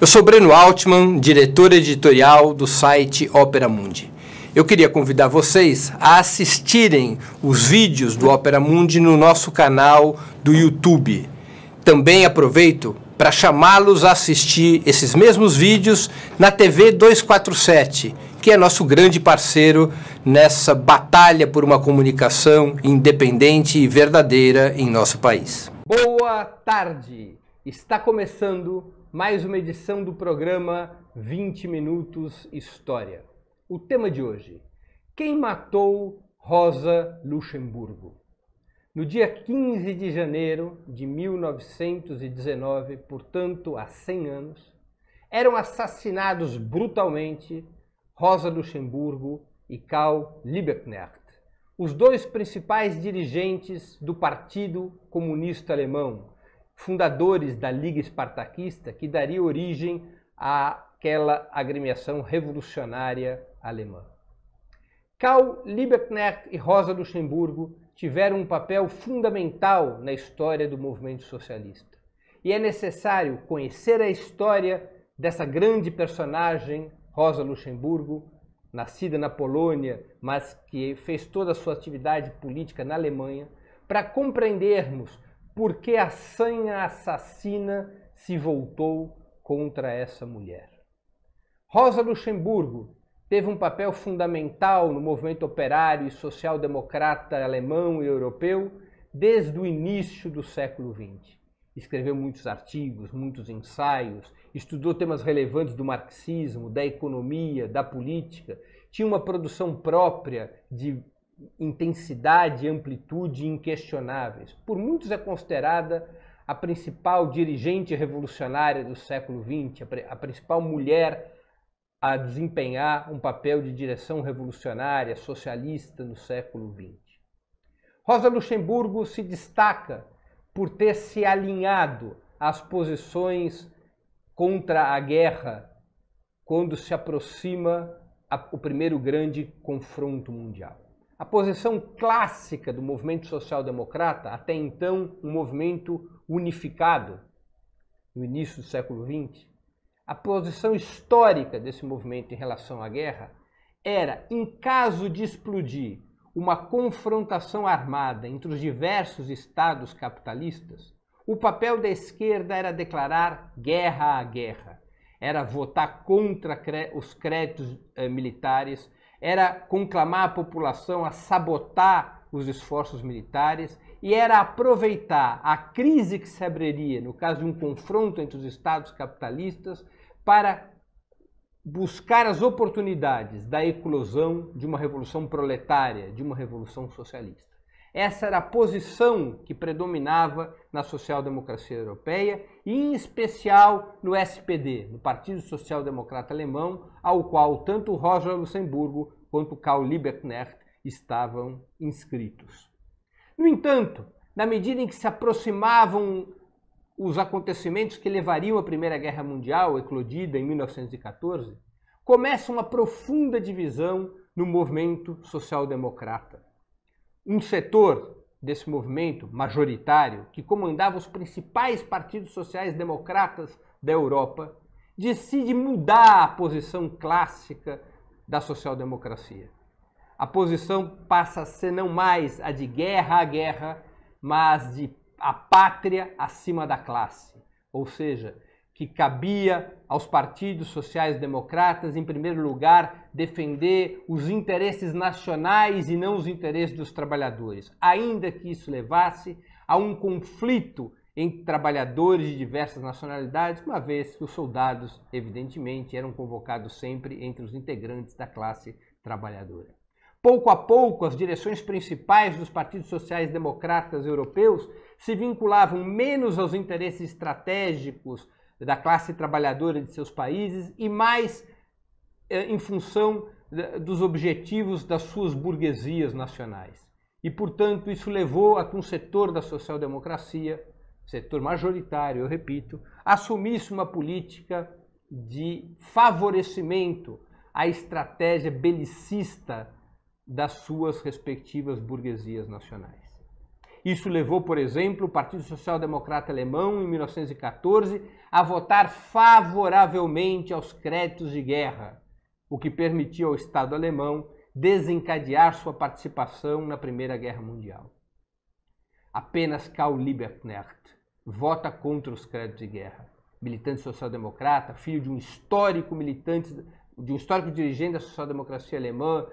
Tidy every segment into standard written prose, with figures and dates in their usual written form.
Eu sou Breno Altman, diretor editorial do site Opera Mundi. Eu queria convidar vocês a assistirem os vídeos do Opera Mundi no nosso canal do YouTube. Também aproveito para chamá-los a assistir esses mesmos vídeos na TV 247, que é nosso grande parceiro nessa batalha por uma comunicação independente e verdadeira em nosso país. Boa tarde! Está começando mais uma edição do programa 20 Minutos História. O tema de hoje: quem matou Rosa Luxemburgo? No dia 15 de janeiro de 1919, portanto há 100 anos, eram assassinados brutalmente Rosa Luxemburgo e Karl Liebknecht, os dois principais dirigentes do Partido Comunista Alemão, fundadores da Liga Espartaquista, que daria origem àquela agremiação revolucionária alemã. Karl Liebknecht e Rosa Luxemburgo tiveram um papel fundamental na história do movimento socialista. E é necessário conhecer a história dessa grande personagem, Rosa Luxemburgo, nascida na Polônia, mas que fez toda a sua atividade política na Alemanha, para compreendermos por que a sanha assassina se voltou contra essa mulher. Rosa Luxemburgo teve um papel fundamental no movimento operário e social-democrata alemão e europeu desde o início do século XX. Escreveu muitos artigos, muitos ensaios, estudou temas relevantes do marxismo, da economia, da política, tinha uma produção própria de intensidade e amplitude inquestionáveis. Por muitos é considerada a principal dirigente revolucionária do século XX, a principal mulher a desempenhar um papel de direção revolucionária, socialista no século XX. Rosa Luxemburgo se destaca por ter se alinhado às posições contra a guerra quando se aproxima o primeiro grande confronto mundial. A posição clássica do movimento social-democrata, até então um movimento unificado no início do século XX, a posição histórica desse movimento em relação à guerra era, em caso de explodir uma confrontação armada entre os diversos estados capitalistas, o papel da esquerda era declarar guerra à guerra, era votar contra os créditos militares, era conclamar a população a sabotar os esforços militares e era aproveitar a crise que se abriria no caso de um confronto entre os estados capitalistas para buscar as oportunidades da eclosão de uma revolução proletária, de uma revolução socialista. Essa era a posição que predominava na social-democracia europeia e, em especial, no SPD, no Partido Social Democrata Alemão, ao qual tanto Rosa Luxemburgo quanto Karl Liebknecht estavam inscritos. No entanto, na medida em que se aproximavam os acontecimentos que levariam à Primeira Guerra Mundial, eclodida em 1914, começa uma profunda divisão no movimento social-democrata. Um setor desse movimento majoritário, que comandava os principais partidos sociais-democratas da Europa, decide mudar a posição clássica da social-democracia. A posição passa a ser não mais a de guerra à guerra, mas de a pátria acima da classe, ou seja, que cabia aos partidos sociais-democratas, em primeiro lugar, defender os interesses nacionais e não os interesses dos trabalhadores, ainda que isso levasse a um conflito entre trabalhadores de diversas nacionalidades, uma vez que os soldados, evidentemente, eram convocados sempre entre os integrantes da classe trabalhadora. Pouco a pouco, as direções principais dos partidos sociais-democratas europeus se vinculavam menos aos interesses estratégicos da classe trabalhadora de seus países e mais em função dos objetivos das suas burguesias nacionais. E, portanto, isso levou a que um setor da social-democracia, setor majoritário, eu repito, assumisse uma política de favorecimento à estratégia belicista das suas respectivas burguesias nacionais. Isso levou, por exemplo, o Partido Social Democrata Alemão, em 1914, a votar favoravelmente aos créditos de guerra, o que permitiu ao Estado alemão desencadear sua participação na Primeira Guerra Mundial. Apenas Karl Liebknecht vota contra os créditos de guerra. Militante social-democrata, filho de um histórico militante, de um histórico dirigente da social-democracia alemã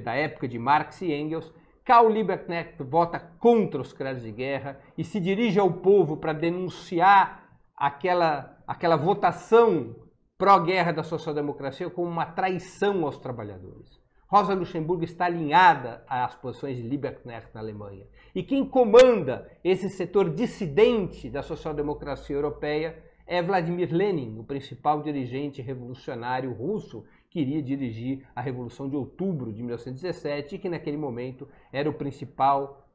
da época de Marx e Engels, Karl Liebknecht vota contra os créditos de guerra e se dirige ao povo para denunciar aquela votação pró-guerra da social-democracia como uma traição aos trabalhadores. Rosa Luxemburgo está alinhada às posições de Liebknecht na Alemanha. E quem comanda esse setor dissidente da social-democracia europeia é Vladimir Lenin, o principal dirigente revolucionário russo que iria dirigir a Revolução de Outubro de 1917 e que naquele momento era o principal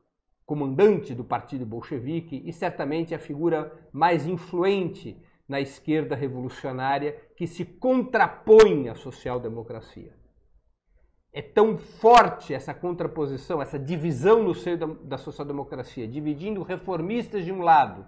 comandante do Partido Bolchevique e certamente a figura mais influente na esquerda revolucionária que se contrapõe à social-democracia. É tão forte essa contraposição, essa divisão no seio da social-democracia, dividindo reformistas de um lado,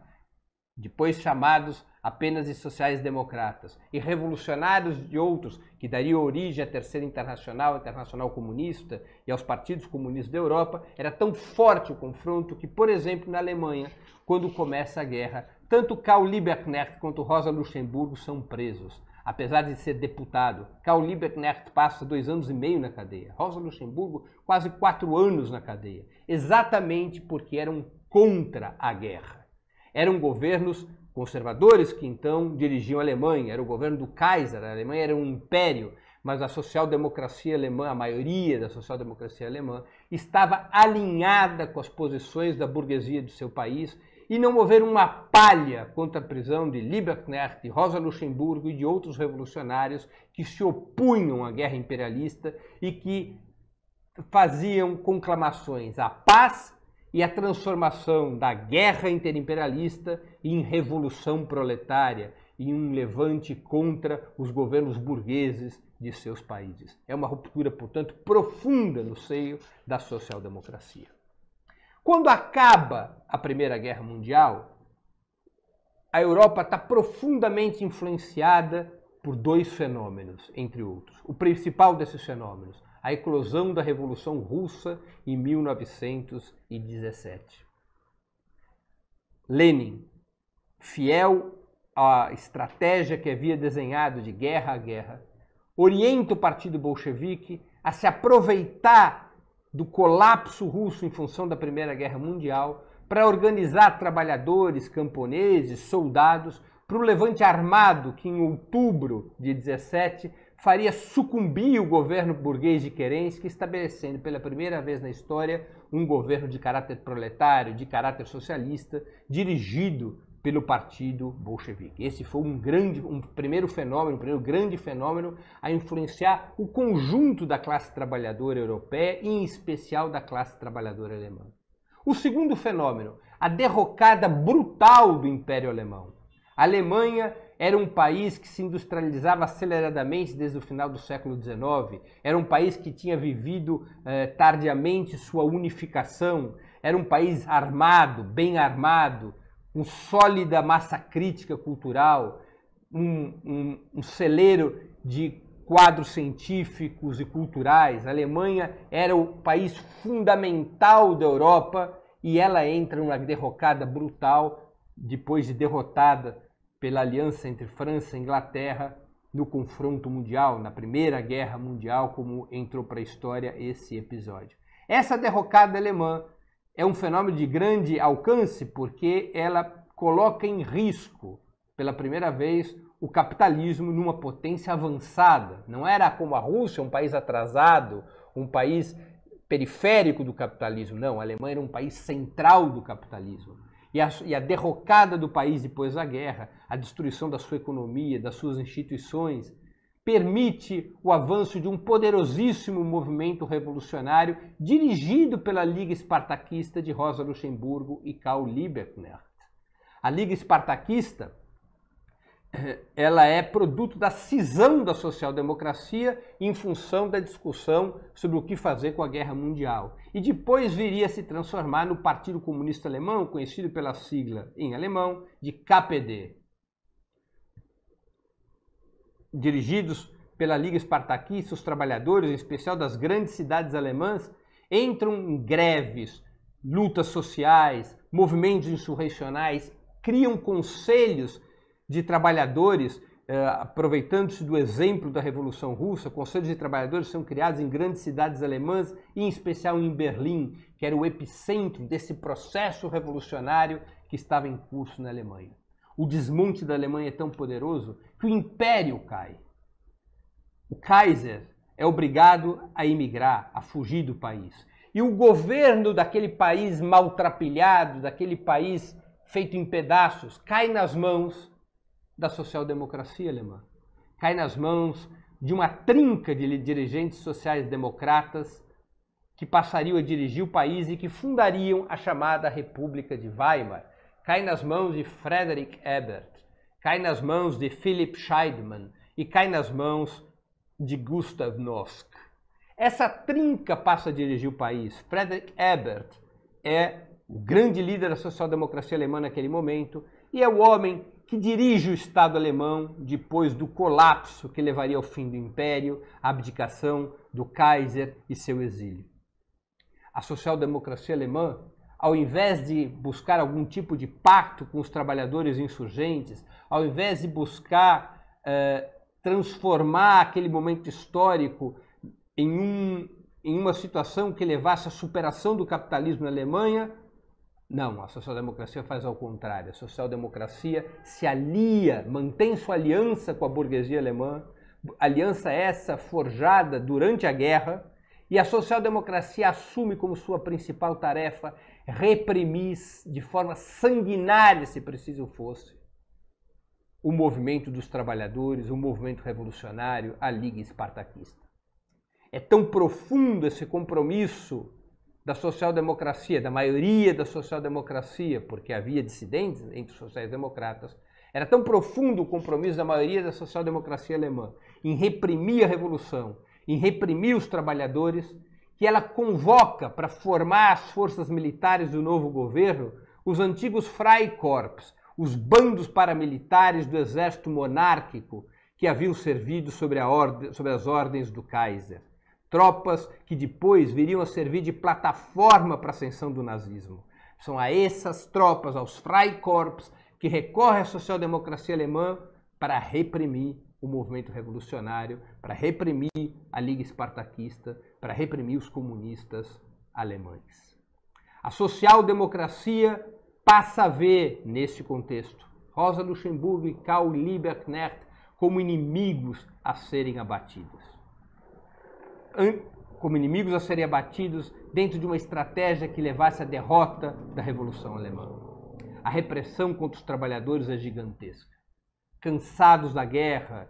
depois chamados apenas de sociais-democratas, e revolucionários de outros, que dariam origem à Terceira Internacional, Internacional Comunista e aos partidos comunistas da Europa. Era tão forte o confronto que, por exemplo, na Alemanha, quando começa a guerra, tanto Karl Liebknecht quanto Rosa Luxemburgo são presos. Apesar de ser deputado, Karl Liebknecht passa 2 anos e meio na cadeia. Rosa Luxemburgo, quase 4 anos na cadeia. Exatamente porque eram contra a guerra. Eram governos conservadores que então dirigiam a Alemanha. Era o governo do Kaiser. A Alemanha era um império, mas a social-democracia alemã, a maioria da social-democracia alemã, estava alinhada com as posições da burguesia do seu país e não mover uma palha contra a prisão de Liebknecht, de Rosa Luxemburgo e de outros revolucionários que se opunham à guerra imperialista e que faziam conclamações à paz e à transformação da guerra interimperialista em revolução proletária, em um levante contra os governos burgueses de seus países. É uma ruptura, portanto, profunda no seio da social-democracia. Quando acaba a Primeira Guerra Mundial, a Europa está profundamente influenciada por 2 fenômenos, entre outros. O principal desses fenômenos, a eclosão da Revolução Russa em 1917. Lenin, fiel à estratégia que havia desenhado de guerra a guerra, orienta o Partido Bolchevique a se aproveitar do colapso russo em função da Primeira Guerra Mundial para organizar trabalhadores, camponeses, soldados para o levante armado que em outubro de 17 faria sucumbir o governo burguês de Kerensky, estabelecendo pela primeira vez na história um governo de caráter proletário, de caráter socialista, dirigido pelo Partido Bolchevique. Esse foi um primeiro grande fenômeno a influenciar o conjunto da classe trabalhadora europeia, e em especial da classe trabalhadora alemã. O segundo fenômeno, a derrocada brutal do Império Alemão. A Alemanha era um país que se industrializava aceleradamente desde o final do século XIX, era um país que tinha vivido tardiamente sua unificação, era um país armado, bem armado, com sólida massa crítica cultural, um celeiro de quadros científicos e culturais. A Alemanha era o país fundamental da Europa e ela entra numa derrocada brutal depois de derrotada pela aliança entre França e Inglaterra no confronto mundial, na Primeira Guerra Mundial, como entrou para a história esse episódio. Essa derrocada alemã é um fenômeno de grande alcance porque ela coloca em risco, pela primeira vez, o capitalismo numa potência avançada. Não era como a Rússia, um país atrasado, um país periférico do capitalismo. Não, a Alemanha era um país central do capitalismo. E a derrocada do país depois da guerra, a destruição da sua economia, das suas instituições, permite o avanço de um poderosíssimo movimento revolucionário dirigido pela Liga Espartaquista de Rosa Luxemburgo e Karl Liebknecht. A Liga Espartaquista ela é produto da cisão da social-democracia em função da discussão sobre o que fazer com a Guerra Mundial. E depois viria a se transformar no Partido Comunista Alemão, conhecido pela sigla em alemão de KPD. Dirigidos pela Liga Espartaquista, os trabalhadores, em especial das grandes cidades alemãs, entram em greves, lutas sociais, movimentos insurrecionais, criam conselhos de trabalhadores, aproveitando-se do exemplo da Revolução Russa. Conselhos de trabalhadores são criados em grandes cidades alemãs, e em especial em Berlim, que era o epicentro desse processo revolucionário que estava em curso na Alemanha. O desmonte da Alemanha é tão poderoso que o império cai. O Kaiser é obrigado a emigrar, a fugir do país. E o governo daquele país maltrapilhado, daquele país feito em pedaços, cai nas mãos da social-democracia alemã. Cai nas mãos de uma trinca de dirigentes sociais-democratas que passariam a dirigir o país e que fundariam a chamada República de Weimar. Cai nas mãos de Friedrich Ebert, cai nas mãos de Philipp Scheidemann e cai nas mãos de Gustav Nosk. Essa trinca passa a dirigir o país. Friedrich Ebert é o grande líder da social-democracia alemã naquele momento e é o homem que dirige o Estado alemão depois do colapso que levaria ao fim do Império, a abdicação do Kaiser e seu exílio. A social-democracia alemã, ao invés de buscar algum tipo de pacto com os trabalhadores insurgentes, ao invés de buscar transformar aquele momento histórico em uma situação que levasse à superação do capitalismo na Alemanha, não, a social-democracia faz ao contrário. A social-democracia se alia, mantém sua aliança com a burguesia alemã, aliança essa forjada durante a guerra, e a social-democracia assume como sua principal tarefa reprimir de forma sanguinária, se preciso fosse, o movimento dos trabalhadores, o movimento revolucionário, a Liga Espartaquista. É tão profundo esse compromisso da social-democracia, da maioria da social-democracia, porque havia dissidentes entre os sociais-democratas, era tão profundo o compromisso da maioria da social-democracia alemã em reprimir a revolução, em reprimir os trabalhadores, que ela convoca para formar as forças militares do novo governo os antigos Freikorps, os bandos paramilitares do exército monárquico que haviam servido sobre as ordens do Kaiser. Tropas que depois viriam a servir de plataforma para a ascensão do nazismo. São a essas tropas, aos Freikorps, que recorre a social-democracia alemã para reprimir o movimento revolucionário, para reprimir a Liga Espartaquista, para reprimir os comunistas alemães. A social-democracia passa a ver, neste contexto, Rosa Luxemburgo e Karl Liebknecht como inimigos a serem abatidos. Como inimigos a serem abatidos dentro de uma estratégia que levasse à derrota da Revolução Alemã. A repressão contra os trabalhadores é gigantesca. Cansados da guerra,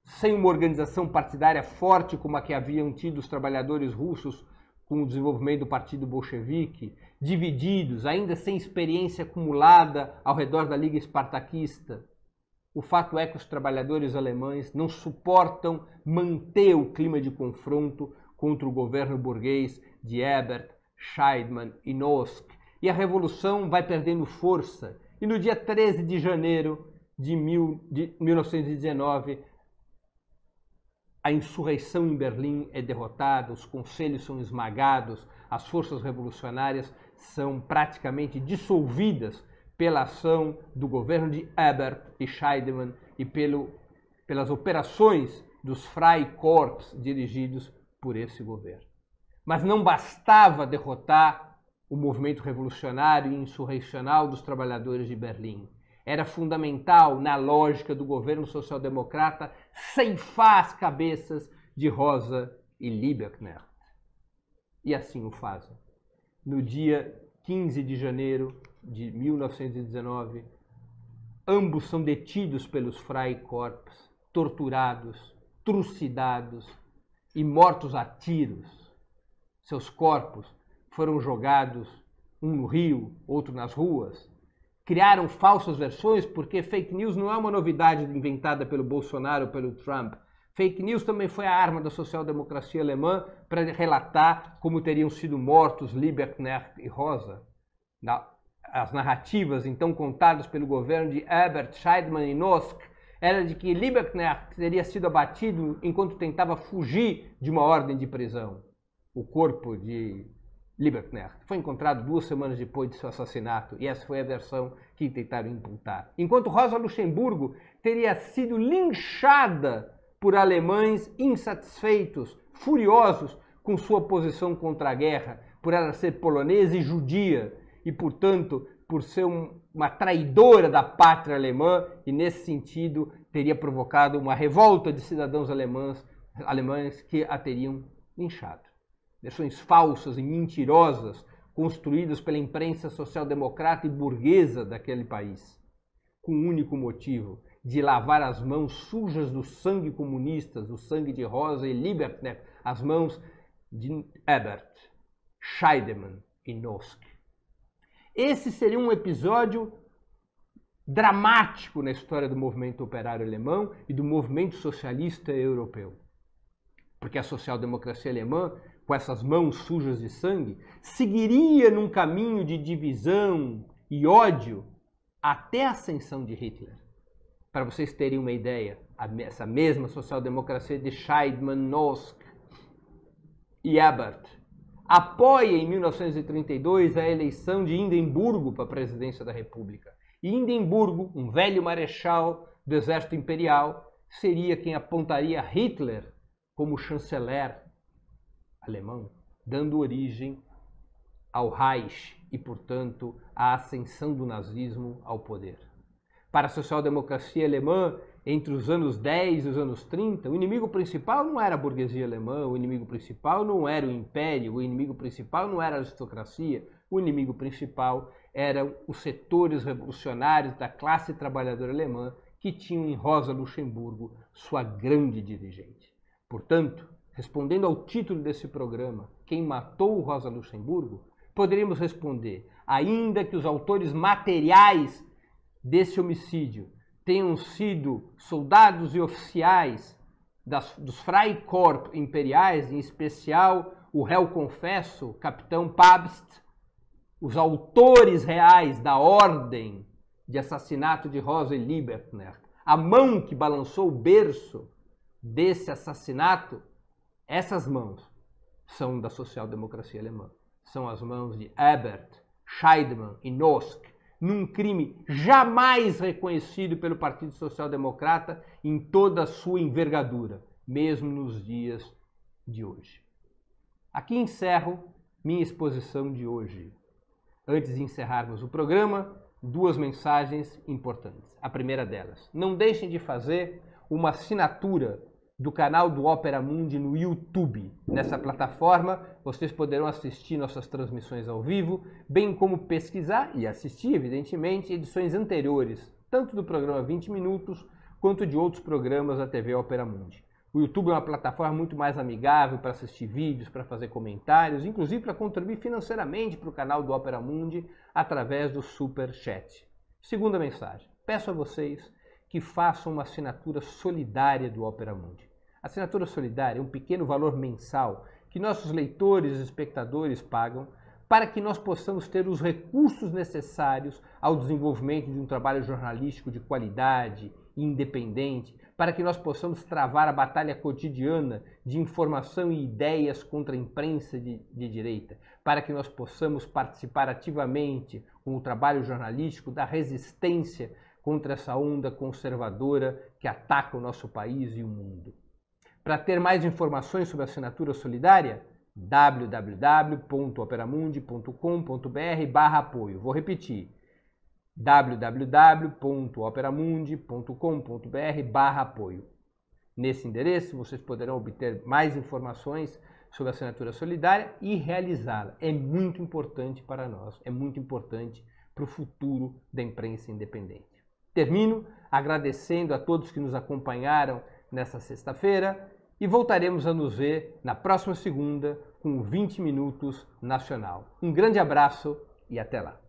sem uma organização partidária forte como a que haviam tido os trabalhadores russos com o desenvolvimento do Partido Bolchevique, divididos, ainda sem experiência acumulada ao redor da Liga Espartaquista, o fato é que os trabalhadores alemães não suportam manter o clima de confronto contra o governo burguês de Ebert, Scheidemann e Nosk, e a revolução vai perdendo força. E no dia 13 de janeiro de 1919, a insurreição em Berlim é derrotada, os conselhos são esmagados, as forças revolucionárias são praticamente dissolvidas pela ação do governo de Ebert e Scheidemann e pelas operações dos Freikorps dirigidos por esse governo. Mas não bastava derrotar o movimento revolucionário e insurrecional dos trabalhadores de Berlim. Era fundamental, na lógica do governo social-democrata, ceifar as cabeças de Rosa e Liebknecht. E assim o fazem. No dia 15 de janeiro de 1919, ambos são detidos pelos Freikorps, torturados, trucidados e mortos a tiros. Seus corpos foram jogados, um no rio, outro nas ruas, criaram falsas versões, porque fake news não é uma novidade inventada pelo Bolsonaro ou pelo Trump. Fake news também foi a arma da social-democracia alemã para relatar como teriam sido mortos Liebknecht e Rosa. As narrativas, então, contadas pelo governo de Ebert, Scheidmann e Nosk, era de que Liebknecht teria sido abatido enquanto tentava fugir de uma ordem de prisão. O corpo de Liebknecht foi encontrado 2 semanas depois de seu assassinato, e essa foi a versão que tentaram imputar. Enquanto Rosa Luxemburgo teria sido linchada por alemães insatisfeitos, furiosos com sua posição contra a guerra, por ela ser polonesa e judia, e, portanto, por ser uma traidora da pátria alemã, e, nesse sentido, teria provocado uma revolta de cidadãos alemães que a teriam linchado. Versões falsas e mentirosas construídas pela imprensa social-democrata e burguesa daquele país, com o único motivo de lavar as mãos sujas do sangue comunista, do sangue de Rosa e Liebknecht, as mãos de Ebert, Scheidmann e Nosk. Esse seria um episódio dramático na história do movimento operário alemão e do movimento socialista europeu. Porque a social-democracia alemã, com essas mãos sujas de sangue, seguiria num caminho de divisão e ódio até a ascensão de Hitler. Para vocês terem uma ideia, essa mesma social-democracia de Scheidmann, Nosk e Ebert apoia em 1932 a eleição de Hindenburgo para a presidência da República. E Hindenburgo, um velho marechal do exército imperial, seria quem apontaria Hitler como chanceler alemão, dando origem ao Reich e, portanto, à ascensão do nazismo ao poder. Para a social-democracia alemã, entre os anos 10 e os anos 30, o inimigo principal não era a burguesia alemã, o inimigo principal não era o império, o inimigo principal não era a aristocracia, o inimigo principal eram os setores revolucionários da classe trabalhadora alemã que tinham em Rosa Luxemburgo sua grande dirigente. Portanto, respondendo ao título desse programa, Quem matou Rosa Luxemburgo, poderíamos responder, ainda que os autores materiais desse homicídio tenham sido soldados e oficiais dos Freikorps imperiais, em especial o réu confesso, capitão Pabst, os autores reais da ordem de assassinato de Rosa e Liebknecht, a mão que balançou o berço desse assassinato, essas mãos são da social-democracia alemã. São as mãos de Ebert, Scheidmann e Nosk, num crime jamais reconhecido pelo Partido Social Democrata em toda a sua envergadura, mesmo nos dias de hoje. Aqui encerro minha exposição de hoje. Antes de encerrarmos o programa, 2 mensagens importantes. A primeira delas, não deixem de fazer uma assinatura do canal do Opera Mundi no YouTube. Nessa plataforma, vocês poderão assistir nossas transmissões ao vivo, bem como pesquisar e assistir, evidentemente, edições anteriores, tanto do programa 20 Minutos, quanto de outros programas da TV Opera Mundi. O YouTube é uma plataforma muito mais amigável para assistir vídeos, para fazer comentários, inclusive para contribuir financeiramente para o canal do Opera Mundi através do Super Chat. Segunda mensagem, peço a vocês que façam uma assinatura solidária do Opera Mundi. A assinatura solidária é um pequeno valor mensal que nossos leitores e espectadores pagam para que nós possamos ter os recursos necessários ao desenvolvimento de um trabalho jornalístico de qualidade e independente, para que nós possamos travar a batalha cotidiana de informação e ideias contra a imprensa de direita, para que nós possamos participar ativamente com o trabalho jornalístico da resistência contra essa onda conservadora que ataca o nosso país e o mundo. Para ter mais informações sobre a assinatura solidária, www.operamundi.com.br/apoio. Vou repetir, www.operamundi.com.br/apoio. Nesse endereço, vocês poderão obter mais informações sobre a assinatura solidária e realizá-la. É muito importante para nós, é muito importante para o futuro da imprensa independente. Termino agradecendo a todos que nos acompanharam nessa sexta-feira e voltaremos a nos ver na próxima segunda com o 20 Minutos Nacional. Um grande abraço e até lá!